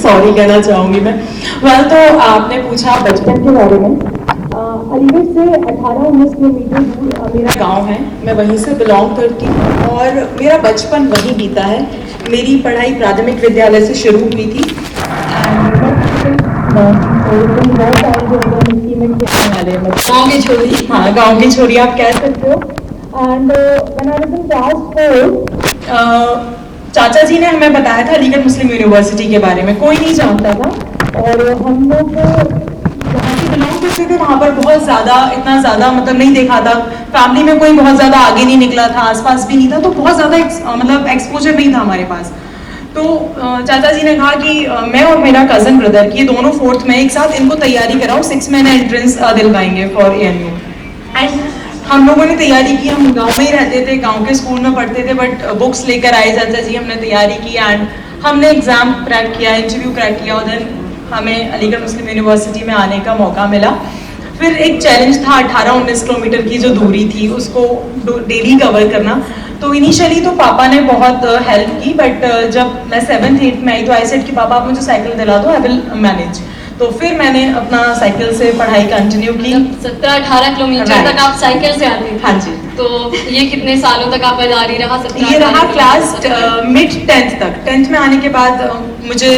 Sorry कहना चाहूँगी मैं। तो आपने पूछा बचपन के बारे में। अलीगढ़ से 18-19 किलोमीटर दूर मेरा गांव है, मैं वहीं से बिलोंग करती हूँ और मेरा बचपन वहीं बीता है। मेरी पढ़ाई प्राथमिक विद्यालय से शुरू हुई थी। गाँव की छोरी, हाँ गाँव की छोरी आप कह सकते हो। And when I was in class 4 चाचा जी ने हमें बताया था अलीगढ़ मुस्लिम यूनिवर्सिटी के बारे में, कोई नहीं जानता था। और हम लोग जहाँ से बिलोंग करते थे वहाँ पर बहुत ज़्यादा इतना ज़्यादा मतलब नहीं देखा था, फैमिली में कोई बहुत ज़्यादा आगे नहीं निकला था, आसपास भी नहीं था, तो बहुत ज़्यादा मतलब एक्सपोजर नहीं था हमारे पास। तो चाचा जी ने कहा कि मैं और मेरा कज़न ब्रदर की दोनों 4th में एक साथ इनको तैयारी कराओ, 6 महीने एंट्रेंस दिलवाएंगे फॉर ANU। एंड हम लोगों ने तैयारी की, हम गांव में ही रहते थे, गांव के स्कूल में पढ़ते थे, बट बुक्स लेकर आए चाचा जी, हमने तैयारी की एंड हमने एग्ज़ाम क्रैक किया, इंटरव्यू क्रैक किया और देन हमें अलीगढ़ मुस्लिम यूनिवर्सिटी में आने का मौका मिला। फिर एक चैलेंज था 18-19 किलोमीटर की जो दूरी थी उसको डेली कवर करना। तो इनिशियली तो पापा ने बहुत हेल्प की, बट जब मैं 7th-8th में आई तो आई सेड कि पापा आप मुझे साइकिल दिला दो, आई विल मैनेज। तो फिर मैंने अपना साइकिल से पढ़ाई कंटिन्यू की। 17-18 किलोमीटर तक आप साइकिल से आती थी? हाँ जी। तो ये कितने सालों तक आपका जारी रहा? ये रहा क्लास मिड 10th तक। 10th में आने के बाद मुझे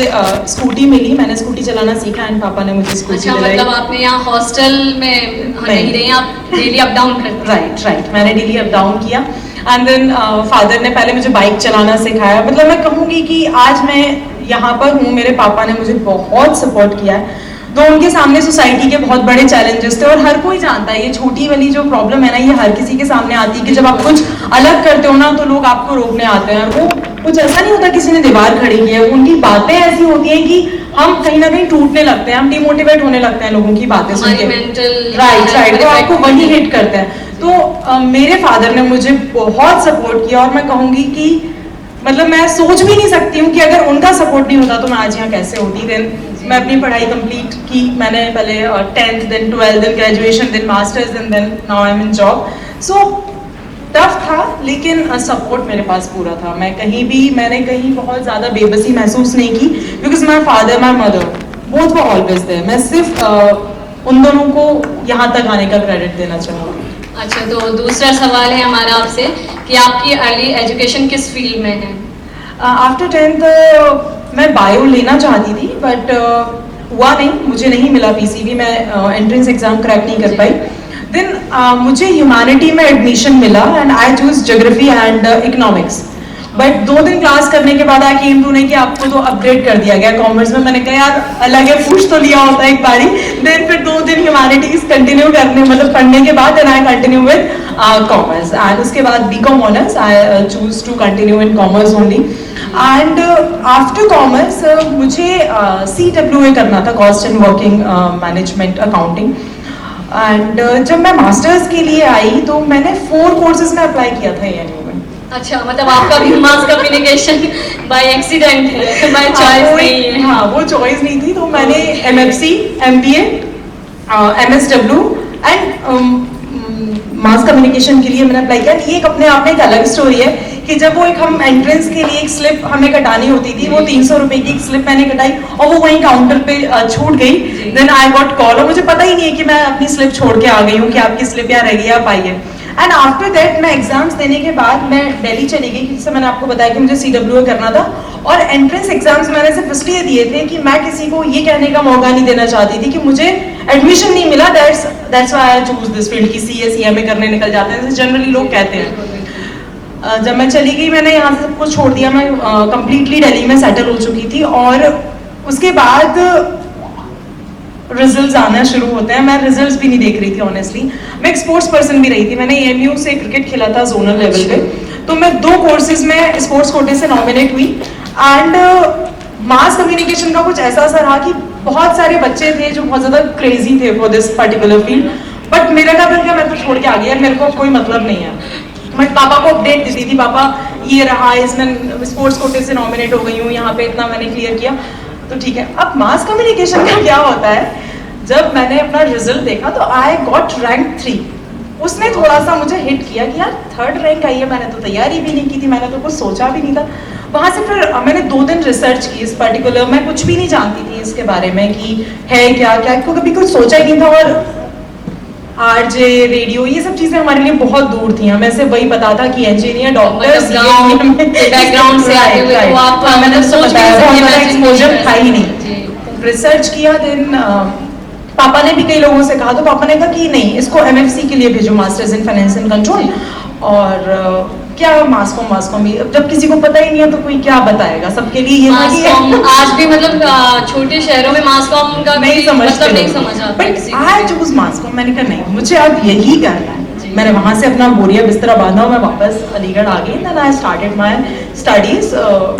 स्कूटी मिली, मैंने स्कूटी चलाना सीखा एंड पापा ने मुझे स्कूटी दिलाई। मतलब आपने यहाँ हॉस्टल में नहीं रही, आप डेली अप डाउन करते? राइट, मैंने डेली अप डाउन किया एंड देन फादर ने पहले मुझे बाइक चलाना सिखाया। मतलब मैं कहूँगी कि आज मैं यहाँ पर हूँ, मेरे पापा ने मुझे बहुत सपोर्ट किया है। तो उनके सामने सोसाइटी के बहुत बड़े चैलेंजेस थे और हर कोई जानता है ये छोटी वाली जो प्रॉब्लम है ना, ये हर किसी के सामने आती है कि जब आप कुछ अलग करते हो ना तो लोग आपको रोकने आते हैं। और वो कुछ ऐसा नहीं होता किसी ने दीवार खड़ी की है, उनकी बातें ऐसी होती हैं कि हम कहीं ना कहीं टूटने लगते हैं, हम डिमोटिवेट होने लगते हैं लोगों की बातें सुन के। राइट, तो आपको वही हिट करते हैं। तो मेरे फादर ने मुझे बहुत सपोर्ट किया और मैं कहूँगी कि मतलब मैं सोच भी नहीं सकती हूँ कि अगर उनका सपोर्ट नहीं होता तो मैं आज यहाँ कैसे होती। देन मैं अपनी पढ़ाई कंप्लीट की, मैंने पहले 10th then 12th then graduation then masters then now I am in job. So tough था लेकिन सपोर्ट मेरे पास पूरा था। मैंने कहीं बहुत ज़्यादा बेबसी महसूस नहीं की, because my father my mother both were always there. मैं सिर्फ उन दोनों को यहाँ तक आने का क्रेडिट देना चाहूँगी। अच्छा, तो दूसरा सवाल है हमारा आपसे कि आपकी अर्ली एजुकेशन किस फील्ड में है? आफ्टर 10th मैं बायो लेना चाहती थी बट हुआ नहीं, मुझे नहीं मिला PCB, मैं एंट्रेंस एग्जाम क्रैक नहीं कर पाई। देन मुझे ह्यूमैनिटी में एडमिशन मिला and I choose geography and economics. But 2 दिन क्लास करने के बाद आई केम टू नहीं कि आपको तो अपग्रेड कर दिया गया कॉमर्स में। मैंने कहा यार अलग है, पूछ तो लिया होता एक बारी। देन फिर 2 दिन ह्यूमैनिटीज कंटिन्यू करने मतलब पढ़ने के बाद then I continue with commerce and उसके बाद BCom honours I choose to continue in commerce only. And after commerce मुझे CWA करना था, cost and working management accounting. And जब मैं मास्टर्स के लिए आई तो मैंने 4 कोर्सेज में अप्लाई किया था ANU में। अच्छा, मतलब आपका भी मास कम्युनिकेशन बाय एक्सीडेंट है, बाय चॉइस नहीं है? हाँ, वो चॉइस नहीं थी। तो मैंने MFC, MBA, MSW and mass communication के लिए मैंने अप्लाई किया। ये एक अपने आप में एक अलग स्टोरी है कि जब वो एक हम एंट्रेंस के लिए एक स्लिप हमें कटानी होती थी, वो 300 रुपए की एक स्लिप मैंने कटाई और वो वहीं काउंटर पे छूट गई। देन आई गॉट कॉल और मुझे पता ही नहीं है कि मैं अपनी स्लिप छोड़ के आ गई हूँ कि आपकी स्लिप यहाँ रह गई, आप आइए। एंड आफ्टर दैट मैं एग्जाम्स देने के बाद मैं दिल्ली चली गई, जिससे मैंने आपको बताया कि मुझे CWA करना था। और एंट्रेंस एग्जाम्स मैंने सिर्फ इसलिए दिए थे कि मैं किसी को ये कहने का मौका नहीं देना चाहती थी कि मुझे एडमिशन नहीं मिला, that's why I choose this field की CA CMA करने निकल जाते हैं, जैसे जनरली लोग कहते हैं। जब मैं चली गई मैंने यहाँ से सब कुछ छोड़ दिया, मैं कंप्लीटली दिल्ली में सेटल हो चुकी थी। और उसके बाद रिजल्ट्स आना शुरू होते हैं। मैं रिजल्ट्स भी नहीं देख रही थी ऑनेस्टली, मैं एक स्पोर्ट्स पर्सन भी रही थी। मैंने ANU से क्रिकेट खेला था जोनल लेवल पे, तो मैं 2 कोर्सेज में स्पोर्ट्स कोटे से नॉमिनेट हुई। एंड मास कम्युनिकेशन का कुछ ऐसा असर रहा कि बहुत सारे बच्चे थे जो बहुत ज़्यादा क्रेजी थे for this particular field, but मेरा क्या बन गया, मैं तो छोड़ के आ गई, मेरे को कोई मतलब नहीं है। मैं पापा को अपडेट देती थी, पापा ये रहा, इसमें स्पोर्ट्स कोटे से नॉमिनेट हो गई हूँ, यहाँ पे इतना मैंने क्लियर किया, तो ठीक है। अब मास कम्युनिकेशन का क्या होता है, जब मैंने अपना रिजल्ट देखा तो आई गॉट रैंक 3। उसने थोड़ा सा मुझे हिट किया कि यार 3rd रैंक आई है, मैंने तो तैयारी भी नहीं की थी, मैंने तो कुछ सोचा भी नहीं था। वहाँ से फिर मैंने 2 दिन रिसर्च की इस पर्टिकुलर, मैं कुछ भी नहीं जानती थी इसके बारे में कि है क्या क्या, कभी कुछ सोचा ही नहीं था। और आरजे, रेडियो, ये सब चीजें हमारे लिए बहुत दूर थी। हमें से वही पता था कि इंजीनियर, डॉक्टर, बैकग्राउंड से आते हुए तो आप मैंने तो बताया बहुत ज़्यादा एक्सपोजर था ही नहीं। जी। रिसर्च किया, देन पापा ने भी कई लोगों से कहा, तो पापा ने कहा कि नहीं, इसको MFC के लिए भेजो, masters in finance and control. और क्या मास कॉम भी, अब जब किसी को पता ही नहीं है तो कोई क्या बताएगा, सबके लिए ये मास कॉम आज भी मतलब छोटे शहरों में मास कॉम का नहीं मतलब नहीं समझ आता। But I choose mass com. मैंने कहा नहीं, मुझे अब यही करना है। मैंने वहाँ से अपना बोरिया बिस्तरा बांधा और मैं वापस अलीगढ़ आ गई। Then I started my studies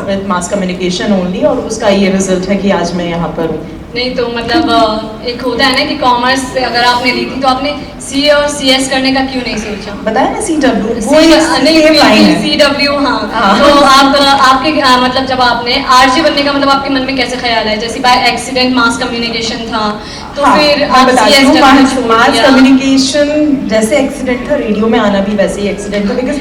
with mass communication only, और उसका ये रिजल्ट है कि आज मैं यहाँ पर हूँ। नहीं तो मतलब एक होता है ना कि कॉमर्स से अगर आपने ली थी तो आपने CA और CS करने का क्यों नहीं सोचा? बताया ना CW, CW, हाँ। तो आप आपके मतलब जब आपने RJ बनने का मतलब आपके मन में कैसे ख्याल है? जैसे बाय एक्सीडेंट मास कम्युनिकेशन था तो फिर आप CS मास कम्युनिकेशन जैसे एक्सीडेंट था, रेडियो में आना भी वैसे ही एक्सीडेंट था, बिकॉज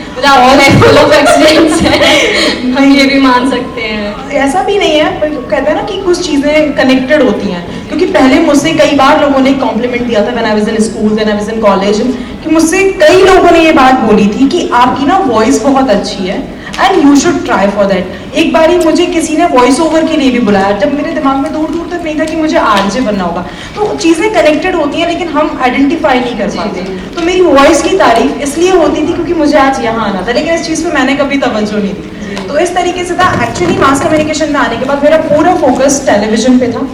फुल ऑफ एक्सीडेंट्स हैं, हम ये भी मान सकते हैं। ऐसा भी नहीं है, पर कहते हैं ना कि कुछ चीजें कनेक्टेड होती हैं। क्योंकि पहले मुझसे कई बार लोगों ने कॉम्प्लीमेंट दिया था, when I was in school, when I was in college, कि मुझसे कई लोगों ने ये बात बोली थी कि आपकी ना वॉइस बहुत अच्छी है and you should try for that. एक बार ही मुझे किसी ने वॉइस ओवर के लिए भी बुलाया, जब मेरे दिमाग में दूर दूर तक नहीं था कि मुझे RJ बनना होगा। तो चीजें कनेक्टेड होती हैं लेकिन हम आइडेंटिफाई नहीं कर पाते। तो मेरी वॉइस की तारीफ इसलिए होती थी क्योंकि मुझे आज यहाँ आना था, लेकिन इस चीज पे मैंने कभी तवज्जो नहीं दी। तो इस तरीके से था। एक्चुअली मास कम्युनिकेशन में आने के बाद मेरा पूरा फोकस टेलीविजन पे था।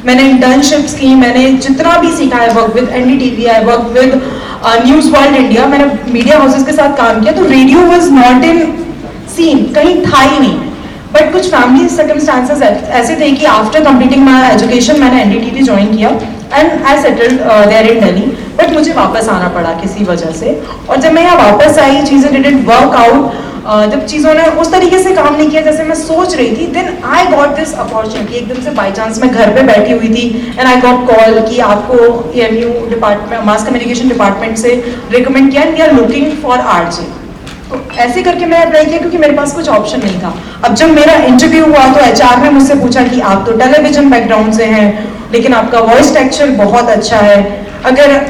मैंने इंटर्नशिप्स की, मैंने जितना भी सीखा, I work with NDTV, I work with news world India, मैंने मीडिया हाउसेस के साथ काम किया। तो radio was not in scene, कहीं था ही नहीं। बट कुछ फैमिली सर्कमस्टांसेस ऐसे थे कि आफ्टर कंप्लीटिंग माई एजुकेशन मैंने NDTV ज्वाइन किया and I settled there in Delhi. But मुझे वापस आना पड़ा किसी वजह से, और जब मैं यहाँ वापस आई, चीज़ें डिडंट वर्क आउट। जब चीज़ों ने उस तरीके से काम नहीं किया जैसे मैं सोच रही थी, then I got this opportunity. एकदम से बाई चांस मैं घर पे बैठी हुई थी एंड आई गॉट कॉल कि आपको EMU department, mass communication department से रिकमेंड किया and we are looking for RJ। तो ऐसे करके मैं अप्लाई किया क्योंकि मेरे पास कुछ ऑप्शन नहीं था। अब जब मेरा इंटरव्यू हुआ तो HR ने मुझसे पूछा कि आप तो टेलीविजन बैकग्राउंड से हैं लेकिन आपका वॉइस टेक्सचर बहुत अच्छा है, अगर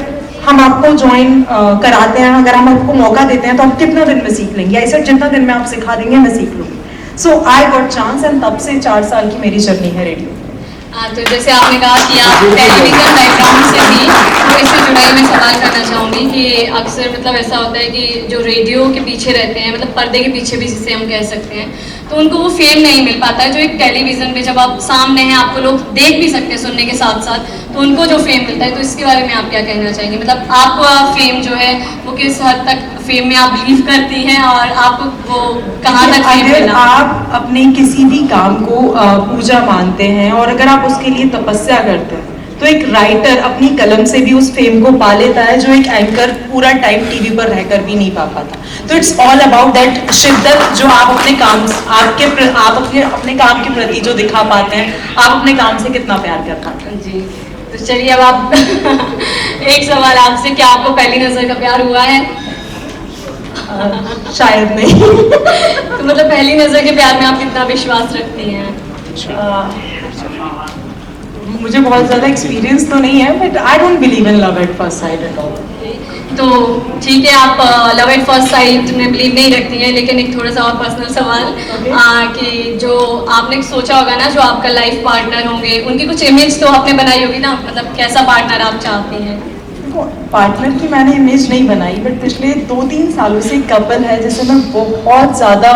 हम आपको ज्वाइन कराते हैं, अगर हम आपको मौका देते हैं तो आप कितना दिन में सीख लेंगे? आई सेड जितना दिन में आप सिखा देंगे मैं सीख लूँगी। सो आई गॉट चांस एंड तब से 4 साल की मेरी जर्नी है रेडियो। तो जैसे आपने कहा कि आप टेलीविजन बैकग्राउंड से भी, तो इससे जुड़ाई में सवाल करना चाहूँगी कि अक्सर मतलब ऐसा होता है कि जो रेडियो के पीछे रहते हैं, मतलब पर्दे के पीछे भी जिसे हम कह सकते हैं, तो उनको वो फेम नहीं मिल पाता है जो एक टेलीविज़न पे जब आप सामने हैं, आपको लोग देख भी सकते हैं सुनने के साथ साथ, तो उनको जो फेम मिलता है। तो इसके बारे में आप क्या कहना चाहेंगे? मतलब आपका फेम जो है वो किस हद तक फेम में आप बिलीव करती हैं और आपको वो कहाँ तक फेम अगर मिला? आप अपने किसी भी काम को पूजा मानते हैं और अगर आप उसके लिए तपस्या करते हैं तो एक राइटर अपनी कलम से भी उस फेम को पा लेता है जो एक एंकर पूरा टाइम टीवी पर रहकर भी नहीं पा पाता। तो इट्स ऑल अबाउट दैट शिद्दत जो आप अपने काम, आप अपने काम के प्रति जो दिखा पाते हैं, आप अपने काम से कितना प्यार कर पाते हैं। जी, तो चलिए अब आप एक सवाल आपसे, क्या आपको पहली नजर का प्यार हुआ है? शायद नहीं। तो मतलब पहली नजर के प्यार में आप कितना विश्वास रखती हैं? मुझे बहुत ज़्यादा एक्सपीरियंस तो नहीं है, but I don't believe in love at first sight at all. तो ठीक है, आप लव एट फर्स्ट साइट में बिलीव नहीं रखती हैं, लेकिन एक थोड़ा सा और पर्सनल सवाल कि जो आपने सोचा होगा ना, जो आपका लाइफ पार्टनर होंगे, उनकी कुछ इमेज तो आपने बनाई होगी ना, मतलब कैसा पार्टनर आप चाहती हैं? पार्टनर की मैंने इमेज नहीं बनाई, बट पिछले 2-3 सालों से एक कपल है जिसे मैं बहुत ज़्यादा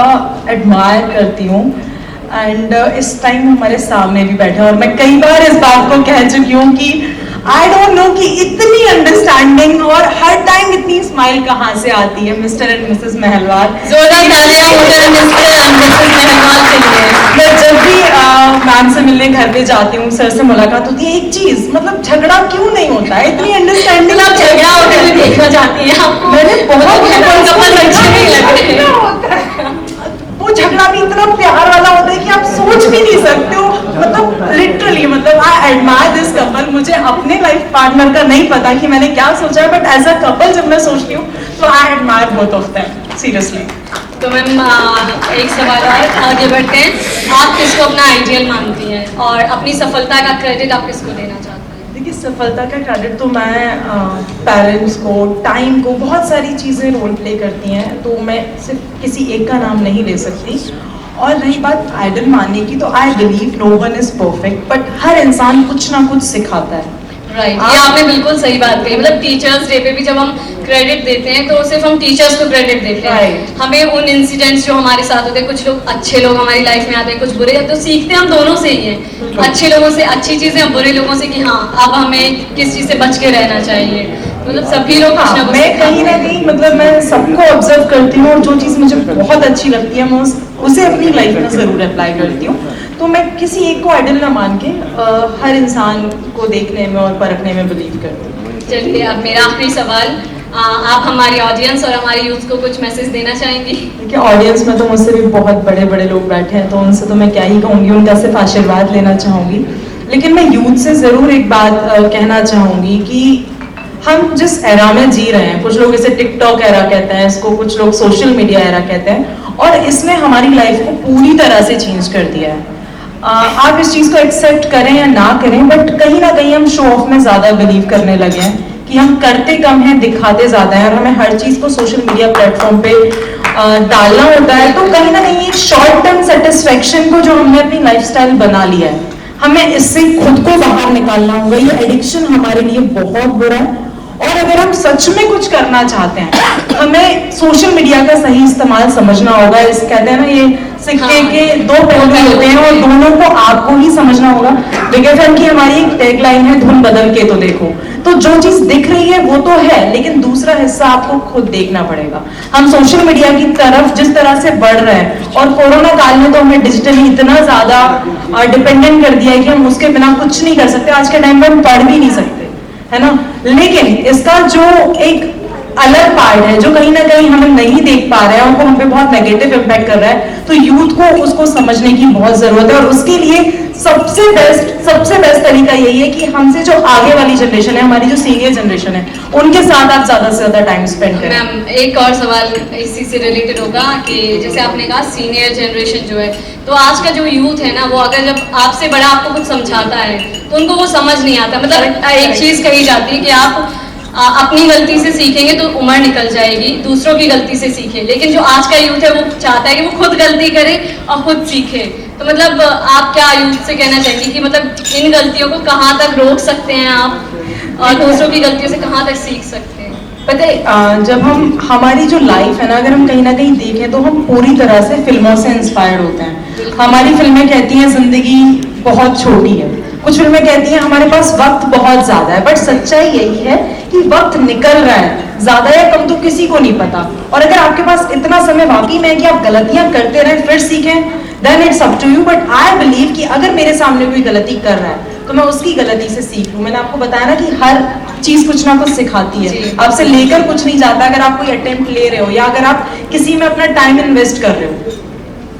एडमायर करती हूँ एंड इस टाइम हमारे सामने भी बैठे हैं और मैं कई बार इस बात को कह चुकी हूँ कि आई डोंट नो कि इतनी अंडरस्टैंडिंग और हर टाइम इतनी स्माइल कहाँ से आती है। मिस्टर एंड मिसेस महलवार, जोरदार तालियां मिस्टर एंड मिसेस महलवार के लिए। मैं जब भी मैम से मिलने घर पे जाती हूँ, सर से मुलाकात होती है, एक चीज मतलब झगड़ा क्यों नहीं होता है, इतनी अंडरस्टैंडिंग। आप झगड़ा होते हुए देखना चाहती हैं? आपको मैंने बहुत कपल अच्छे नहीं लग रहे। वो झगड़ा भी इतना प्यार वाला होता है कि आप सोच भी नहीं सकते हो। मतलब लिटरली, मतलब आई एडमायर दिस कपल। मुझे अपने लाइफ पार्टनर का नहीं पता कि मैंने क्या सोचा है, बट एज अ कपल जब मैं सोचती हूँ तो I admire both of them seriously. तो मैम एक सवाल और आगे बढ़ते हैं। आप किसको अपना आइडियल मानती हैं और अपनी सफलता का क्रेडिट आप किसको देना चाहते हैं? देखिए, सफलता का क्रेडिट तो मैं पेरेंट्स को, टाइम को, बहुत सारी चीज़ें रोल प्ले करती हैं, तो मैं सिर्फ किसी एक का नाम नहीं ले सकती। और रही बात आइडल मानने की, तो I believe no one is perfect, but हर इंसान कुछ ना कुछ सिखाता है। राइट, ये आपने बिल्कुल सही बात कही। मतलब टीचर्स डे पे भी जब हम क्रेडिट देते हैं तो सिर्फ हम टीचर्स को क्रेडिट देते हैं। हमें उन इंसिडेंट्स जो हमारे साथ होते हैं, कुछ लोग अच्छे लोग हमारी लाइफ में आते हैं, कुछ बुरे, तो सीखते हम दोनों से ही हैं। अच्छे लोगों से अच्छी चीजें, बुरे लोगों से कि हाँ अब हमें किस चीज से बच के रहना चाहिए। मतलब सभी लोग कुछ ना कुछ मैं कहीं ना कहीं, मतलब मैं सबको ऑब्जर्व करती हूँ और जो चीज़ मुझे बहुत अच्छी लगती है मैं उसे अपनी लाइफ में ज़रूर अप्लाई करती हूँ। तो मैं किसी एक को आइडल ना मान के हर इंसान को देखने में और परखने में बिलीव करती हूँ। चलिए, अब मेरा आखिरी सवाल, आप हमारी ऑडियंस और हमारे यूथ को कुछ मैसेज देना चाहेंगी? देखिए, ऑडियंस में तो मुझसे भी बहुत बड़े बड़े लोग बैठे हैं, तो उनसे तो मैं क्या ही कहूँगी, उनका सिर्फ आशीर्वाद लेना चाहूँगी। लेकिन मैं यूथ से ज़रूर एक बात कहना चाहूँगी कि हम जिस एरा में जी रहे हैं, कुछ लोग इसे टिकटॉक एरा कहते हैं, इसको कुछ लोग सोशल मीडिया एरा कहते हैं, और इसने हमारी लाइफ को पूरी तरह से चेंज कर दिया है। आप इस चीज़ को एक्सेप्ट करें या ना करें, बट कहीं ना कहीं हम शो ऑफ में ज़्यादा बिलीव करने लगे हैं कि हम करते कम हैं, दिखाते ज़्यादा हैं, और हमें हर चीज़ को सोशल मीडिया प्लेटफॉर्म पे डालना होता है। तो कहीं ना कहीं एक शॉर्ट टर्म सेटिस्फेक्शन को जो हमने अपनी लाइफस्टाइल बना लिया है, हमें इससे खुद को बाहर निकालना होगा। ये एडिक्शन हमारे लिए बहुत बुरा है, और अगर हम सच में कुछ करना चाहते हैं, हमें सोशल मीडिया का सही इस्तेमाल समझना होगा। इस कहते हैं ना, ये सिक्के के दो पहलू होते हैं और दोनों को आपको ही समझना होगा। बिग एफएम की हमारी एक टैगलाइन है, धुन बदल के तो देखो। तो जो चीज दिख रही है वो तो है, लेकिन दूसरा हिस्सा आपको खुद देखना पड़ेगा। हम सोशल मीडिया की तरफ जिस तरह से बढ़ रहे हैं, और कोरोना काल में तो हमें डिजिटली इतना ज्यादा डिपेंडेंट कर दिया है कि हम उसके बिना कुछ नहीं कर सकते। आज के टाइम में हम पढ़ भी नहीं सकते, है ना। लेकिन इसका जो एक अलग पार्ट है, जो कहीं ना कहीं हम नहीं देख पा रहे हैं और वो हम पे बहुत नेगेटिव इम्पैक्ट कर रहा है, तो यूथ को उसको समझने की बहुत जरूरत है। और उसके लिए सबसे बेस्ट तरीका यही है कि हमसे जो आगे वाली जनरेशन है, हमारी जो सीनियर जनरेशन है, उनके साथ आप ज्यादा से ज्यादा टाइम स्पेंड करें। मैम, एक और सवाल इसी से रिलेटेड होगा कि जैसे आपने कहा सीनियर जनरेशन जो है, तो आज का जो यूथ है ना, वो अगर जब आपसे बड़ा आपको कुछ समझाता है तो उनको वो समझ नहीं आता। मतलब एक चीज कही जाती है कि आप अपनी गलती से सीखेंगे तो उम्र निकल जाएगी, दूसरों की गलती से सीखें। लेकिन जो आज का यूथ है वो चाहता है कि वो खुद गलती करे और खुद सीखे। तो मतलब आप क्या यूथ से कहना चाहेंगे कि मतलब इन गलतियों को कहाँ तक रोक सकते हैं आप, और दूसरों की गलतियों से कहाँ तक सीख सकते हैं? पता है, जब हमारी जो लाइफ है ना, अगर हम कहीं ना कहीं देखें तो हम पूरी तरह से फिल्मों से इंस्पायर्ड होते हैं। हमारी फिल्में कहती हैं जिंदगी बहुत छोटी है, कुछ फिल्में कहती हैं हमारे पास वक्त बहुत ज्यादा है, बट सच्चाई यही है कि वक्त निकल रहा है, ज्यादा या कम तो किसी को नहीं पता। और अगर आपके पास इतना समय वाकई में है कि आप गलतियां करते रहें फिर सीखें, then it's up to you. But I believe कि अगर मेरे सामने कोई गलती कर रहा है तो मैं उसकी गलती से सीख लूं। मैंने आपको बताया ना कि हर चीज कुछ ना कुछ सिखाती है, आपसे लेकर कुछ नहीं जाता। अगर आप कोई अटेम्प्ट ले रहे हो या अगर आप किसी में अपना टाइम इन्वेस्ट कर रहे हो,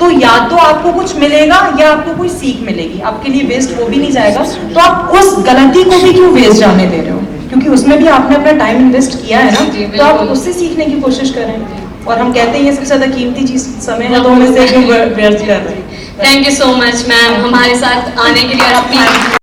तो या तो आपको कुछ मिलेगा या आपको कोई सीख मिलेगी, आपके लिए वेस्ट हो भी नहीं जाएगा। तो आप उस गलती को भी क्यों वेस्ट जाने दे रहे हो, क्योंकि उसमें भी आपने अपना टाइम इन्वेस्ट किया है ना, तो आप उससे सीखने की कोशिश करें। और हम कहते हैं ये सबसे ज्यादा कीमती चीज समय है, तो हम इसे क्यों व्यर्थ कर रहे हैं। Thank you so much ma'am, हमारे साथ आने के लिए और अपनी